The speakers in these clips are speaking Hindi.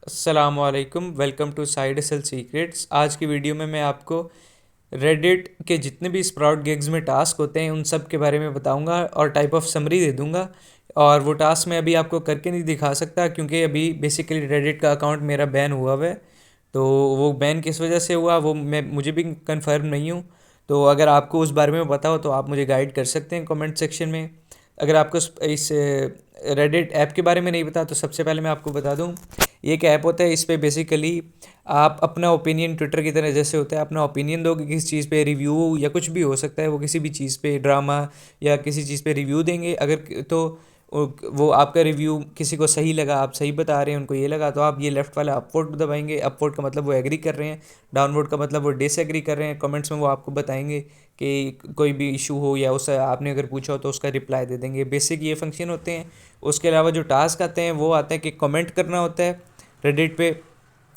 अस्सलामुअलैकुम, welcome to Side Hustle Secrets. आज की वीडियो में मैं आपको रेडिट के जितने भी स्प्राउट गिग्स में टास्क होते हैं उन सब के बारे में बताऊंगा और टाइप ऑफ समरी दे दूंगा। और वो टास्क मैं अभी आपको करके नहीं दिखा सकता क्योंकि अभी बेसिकली रेडिट का अकाउंट मेरा बैन हुआ हुआ है। तो वो बैन किस वजह से हुआ वो मुझे भी कंफर्म नहीं हूँ। तो अगर आपको उस बारे में पता हो तो आप मुझे गाइड कर सकते हैं कमेंट सेक्शन में। अगर आपको इस रेडिट ऐप के बारे में नहीं पता तो सबसे पहले मैं आपको बता दूं, ये एक ऐप होता है। इस पे बेसिकली आप अपना ओपिनियन ट्विटर की तरह जैसे होता है अपना ओपिनियन दोगे किसी चीज़ पे, रिव्यू या कुछ भी हो सकता है, वो किसी भी चीज़ पे ड्रामा या किसी चीज़ पे रिव्यू देंगे। अगर तो वो आपका रिव्यू किसी को सही लगा, आप सही बता रहे हैं, उनको ये लगा, तो आप ये लेफ़्ट वाला अपवोट दबाएंगे। अपवोट का मतलब वो एग्री कर रहे हैं, डाउनवोट का मतलब वो डिसएग्री कर रहे हैं। कमेंट्स में वो आपको बताएंगे कि कोई भी इशू हो या उस आपने अगर पूछा हो तो उसका रिप्लाई दे देंगे। बेसिक ये फंक्शन होते हैं। उसके अलावा जो टास्क आते हैं वो आते हैं कि कमेंट करना होता है रेडिट पे।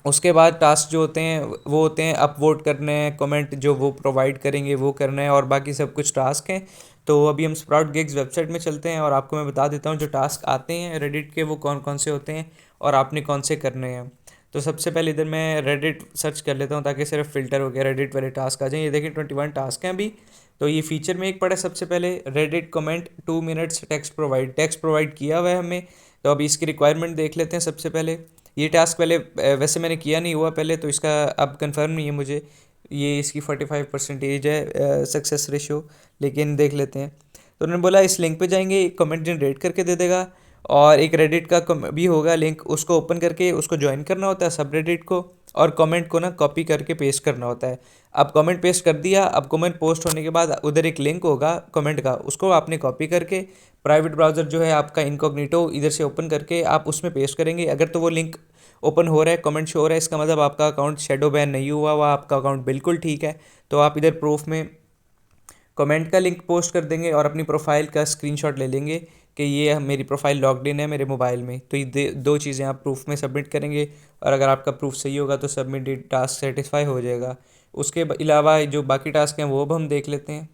उसके बाद टास्क जो होते हैं वो होते हैं अपवोट करने हैं, कमेंट जो वो प्रोवाइड करेंगे वो करना है, और बाकी सब कुछ टास्क हैं। तो अभी हम स्प्राउट गिग्स वेबसाइट में चलते हैं और आपको मैं बता देता हूँ जो टास्क आते हैं रेडिट के वो कौन कौन से होते हैं और आपने कौन से करने हैं। तो सबसे पहले इधर मैं रेडिट सर्च कर लेता हूँ ताकि सिर्फ फ़िल्टर हो गया रेडिट वाले टास्क आ जाएँ। ये देखिए 21 टास्क हैं अभी। तो ये फीचर में एक पड़ा सबसे पहले Reddit comment 2 minutes text provide किया हुआ है हमें। तो अभी इसकी रिक्वायरमेंट देख लेते हैं सबसे पहले। ये टास्क पहले वैसे मैंने किया नहीं हुआ पहले, तो इसका अब कंफर्म नहीं है मुझे। ये इसकी 45% है सक्सेस रेशो, लेकिन देख लेते हैं। तो उन्होंने बोला इस लिंक पे जाएंगे, कमेंट जनरेट करके दे देगा, और एक रेडिट का भी होगा लिंक, उसको ओपन करके उसको ज्वाइन करना होता है सब रेडिट को, और कमेंट को ना कॉपी करके पेस्ट करना होता है। अब कमेंट पेस्ट कर दिया, अब कमेंट पोस्ट होने के बाद उधर एक लिंक होगा कमेंट का, उसको आपने कॉपी करके प्राइवेट ब्राउज़र जो है आपका इनकॉग्निटो इधर से ओपन करके आप उसमें पेस्ट करेंगे। अगर तो वो लिंक ओपन हो रहा है, कमेंट शो हो रहा है, इसका मतलब आपका अकाउंट शेडो बैन नहीं हुआ हुआ, आपका अकाउंट बिल्कुल ठीक है। तो आप इधर प्रूफ में कमेंट का लिंक पोस्ट कर देंगे और अपनी प्रोफाइल का स्क्रीनशॉट ले लेंगे कि ये मेरी प्रोफाइल लॉग्ड इन है मेरे मोबाइल में। तो ये दो चीज़ें आप प्रूफ में सबमिट करेंगे, और अगर आपका प्रूफ सही होगा तो सबमिटेड टास्क सेटिस्फाई हो जाएगा। उसके अलावा जो बाकी टास्क हैं वो अब हम देख लेते हैं।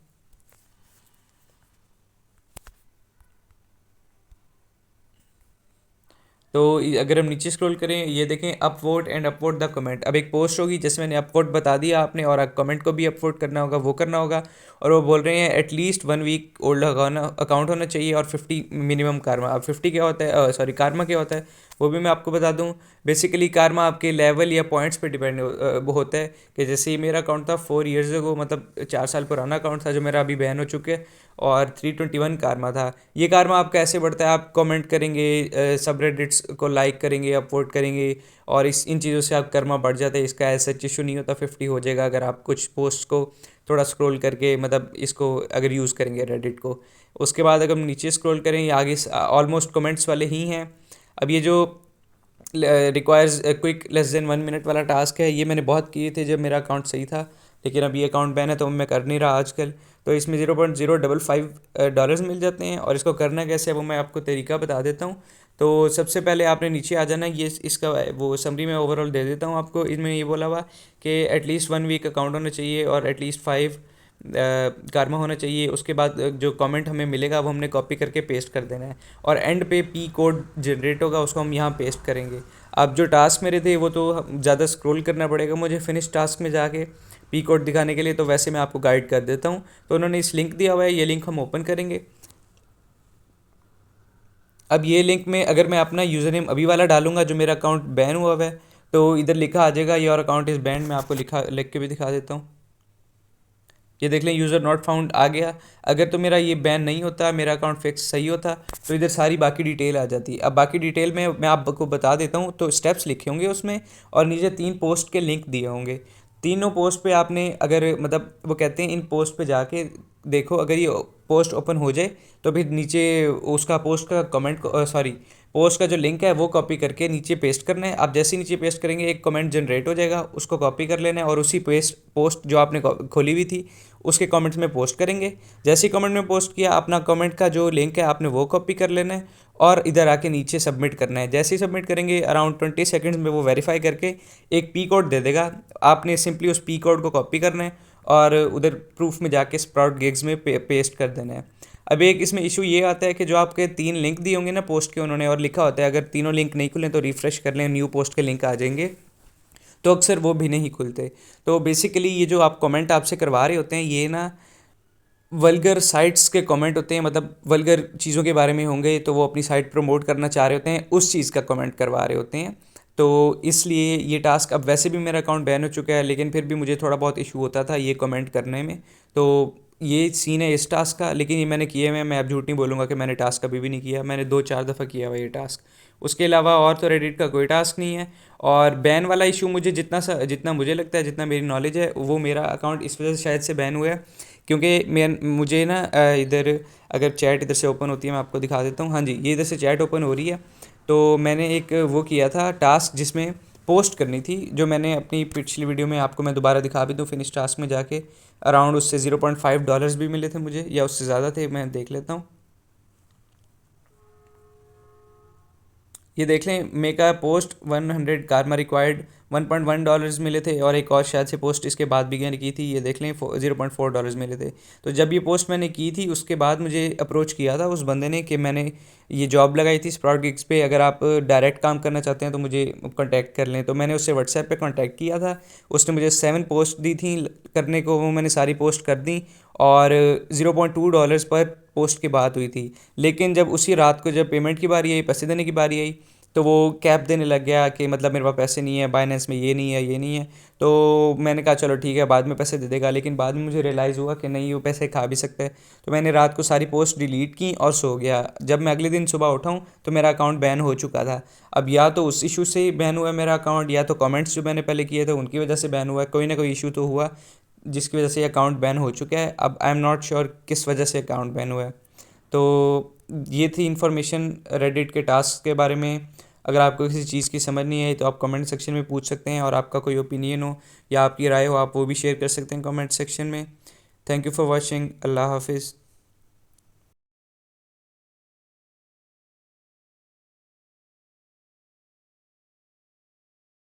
तो अगर हम नीचे स्क्रॉल करें, ये देखें upvote and upvote the comment. अब एक पोस्ट होगी जैसे मैंने अपवोट बता दिया आपने, और कमेंट को भी अपवोट करना होगा, वो करना होगा। और वो बोल रहे हैं एटलीस्ट 1 वीक ओल्ड अकाउंट होना चाहिए और 50 मिनिमम कारमा। अब 50 क्या होता है, सॉरी कारमा क्या होता है वो भी मैं आपको बता दूं। बेसिकली कारमा आपके लेवल या पॉइंट्स पे डिपेंड वो होता है। कि जैसे ये मेरा अकाउंट था 4 ईयर्स अगो, मतलब 4 साल पुराना अकाउंट था जो मेरा अभी बैन हो चुके हैं, और 321 कारमा था। ये कारमा आपका ऐसे बढ़ता है, आप कमेंट करेंगे, सब रेडिट्स को लाइक करेंगे, अपवोट करेंगे, और इस इन चीज़ों से आप कर्मा बढ़ जाता है। इसका ऐसा इशू नहीं होता, 50 हो जाएगा अगर आप कुछ पोस्ट को थोड़ा स्क्रॉल करके, मतलब इसको अगर यूज़ करेंगे रेडिट को। उसके बाद अगर हम नीचे स्क्रॉल करें, ये आगे ऑलमोस्ट कमेंट्स वाले ही हैं। अब ये जो requires quick less than 1 minute वाला टास्क है, ये मैंने बहुत किए थे जब मेरा अकाउंट सही था, लेकिन अब ये अकाउंट बैन है तो मैं कर नहीं रहा आजकल। तो इसमें 0.055 डॉलर्स मिल जाते हैं, और इसको करना कैसे है वो मैं आपको तरीका बता देता हूँ। तो सबसे पहले आपने नीचे आ जाना, ये इसका वो समरी में ओवरऑल दे देता हूँ आपको। इसमें ये बोला हुआ कि एटलीस्ट 1 वीक अकाउंट होना चाहिए और एटलीस्ट 5 कारमा होना चाहिए। उसके बाद जो कमेंट हमें मिलेगा वो हमने कॉपी करके पेस्ट कर देना है, और एंड पे पी कोड जनरेट होगा, उसको हम यहाँ पेस्ट करेंगे। अब जो टास्क मेरे थे वो तो ज़्यादा स्क्रॉल करना पड़ेगा मुझे फिनिश टास्क में जाके पी कोड दिखाने के लिए, तो वैसे मैं आपको गाइड कर देता हूँ। तो उन्होंने इस लिंक दिया हुआ है, ये लिंक हम ओपन करेंगे। अब ये लिंक में अगर मैं अपना यूज़र नेम अभी वाला डालूंगा जो मेरा अकाउंट बैन हुआ हुआ है, तो इधर लिखा आ जाएगा योर अकाउंट इज़ बैन। मैं आपको लिख के भी दिखा देता हूँ। ये देख लें यूज़र नॉट फाउंड आ गया। अगर तो मेरा ये बैन नहीं होता, मेरा अकाउंट फिक्स सही होता, तो इधर सारी बाकी डिटेल आ जाती। अब बाकी डिटेल में मैं आपको बता देता हूँ। तो स्टेप्स लिखे होंगे उसमें, और नीचे 3 पोस्ट के लिंक दिए होंगे। तीनों पोस्ट पे आपने अगर, मतलब वो कहते हैं इन पोस्ट पे जाके देखो, अगर ये पोस्ट ओपन हो जाए तो फिर नीचे उसका पोस्ट का कमेंट, सॉरी पोस्ट का जो लिंक है वो कॉपी करके नीचे पेस्ट करना है। आप जैसे ही नीचे पेस्ट करेंगे एक कमेंट जनरेट हो जाएगा, उसको कॉपी कर लेना है और उसी पोस्ट जो आपने खोली हुई थी उसके कमेंट्स में पोस्ट करेंगे। जैसे ही कमेंट में पोस्ट किया, अपना कमेंट का जो लिंक है आपने वो कॉपी कर लेना है और इधर आके नीचे सबमिट करना है। जैसे ही सबमिट करेंगे अराउंड 20 सेकेंड्स में वो वेरीफाई करके एक पी कोड दे देगा। आपने सिंपली उस पी कोड को कॉपी करना है और उधर प्रूफ में जाके स्प्राउट गिग्स में पेस्ट कर देना है। अब एक इसमें इशू ये आता है कि जो आपके 3 लिंक दिए होंगे ना पोस्ट के उन्होंने, और लिखा होता है अगर तीनों लिंक नहीं खुलें तो रिफ़्रेश कर लें, न्यू पोस्ट के लिंक आ जाएंगे, तो अक्सर वो भी नहीं खुलते। तो बेसिकली ये जो आप कमेंट आपसे करवा रहे होते हैं ये ना वल्गर साइट्स के कमेंट होते हैं, मतलब वल्गर चीज़ों के बारे में होंगे, तो वो अपनी साइट प्रमोट करना चाह रहे होते हैं, उस चीज़ का कमेंट करवा रहे होते हैं। तो इसलिए ये टास्क, अब वैसे भी मेरा अकाउंट बैन हो चुका है लेकिन फिर भी मुझे थोड़ा बहुत इशू होता था ये कमेंट करने में। तो ये सीन है इस टास्क का, लेकिन ये मैंने किए हुए हैं, मैं अब झूठ नहीं बोलूँगा कि मैंने टास्क कभी भी नहीं किया, मैंने 2-4 दफ़ा किया हुआ ये टास्क। उसके अलावा और तो रेडिट का कोई टास्क नहीं है। और बैन वाला इशू मुझे जितना मुझे लगता है, जितना मेरी नॉलेज है, वो मेरा अकाउंट इस वजह से शायद से बैन हुआ है क्योंकि मुझे ना इधर अगर चैट इधर से ओपन होती है, मैं आपको दिखा देता हूँ। हाँ जी, ये इधर से चैट ओपन हो रही है। तो मैंने एक वो किया था टास्क जिसमें पोस्ट करनी थी, जो मैंने अपनी पिछली वीडियो में आपको मैं दोबारा दिखा भी दूँ फिनिश टास्क में जाके। अराउंड उससे $0.5 भी मिले थे मुझे, या उससे ज़्यादा थे, मैं देख लेता हूँ। ये देख लें, मेक अ पोस्ट 100 कारमा रिक्वायर्ड $1.1 मिले थे, और एक और शायद से पोस्ट इसके बाद भी मैंने की थी, ये देख लें $0.4 मिले थे। तो जब ये पोस्ट मैंने की थी उसके बाद मुझे अप्रोच किया था उस बंदे ने कि मैंने ये जॉब लगाई थी स्प्राउट गिग्स पे, अगर आप डायरेक्ट काम करना चाहते हैं तो मुझे कांटेक्ट कर लें। तो मैंने उससे व्हाट्सएप पे कांटेक्ट किया था, उसने मुझे 7 पोस्ट दी थी करने को, वो मैंने सारी पोस्ट कर दी, और $0.2 पर पोस्ट की बात हुई थी। लेकिन जब उसी रात को जब पेमेंट की बारी आई, पैसे देने की बारी आई, तो वो कैप देने लग गया कि मतलब मेरे पास पैसे नहीं है, बाइनेंस में ये नहीं है, ये नहीं है। तो मैंने कहा चलो ठीक है, बाद में पैसे दे देगा, लेकिन बाद में मुझे रियलाइज़ हुआ कि नहीं, वो पैसे खा भी सकता है। तो मैंने रात को सारी पोस्ट डिलीट की और सो गया। जब मैं अगले दिन सुबह उठाऊँ तो मेरा अकाउंट बैन हो चुका था। अब या तो उस इशू से बैन हुआ है मेरा अकाउंट, या तो कमेंट्स जो मैंने पहले किए थे उनकी वजह से बैन हुआ है, कोई ना कोई इशू तो हुआ जिसकी वजह से अकाउंट बैन हो चुका है। अब आई एम नॉट श्योर किस वजह से अकाउंट बैन हुआ है। तो ये थी इन्फॉर्मेशन रेडिट के टास्क के बारे में। अगर आपको किसी चीज़ की समझ नहीं आई तो आप कमेंट सेक्शन में पूछ सकते हैं, और आपका कोई ओपिनियन हो या आपकी राय हो आप वो भी शेयर कर सकते हैं कमेंट सेक्शन में। Thank you for watching. अल्लाह हाफिज़।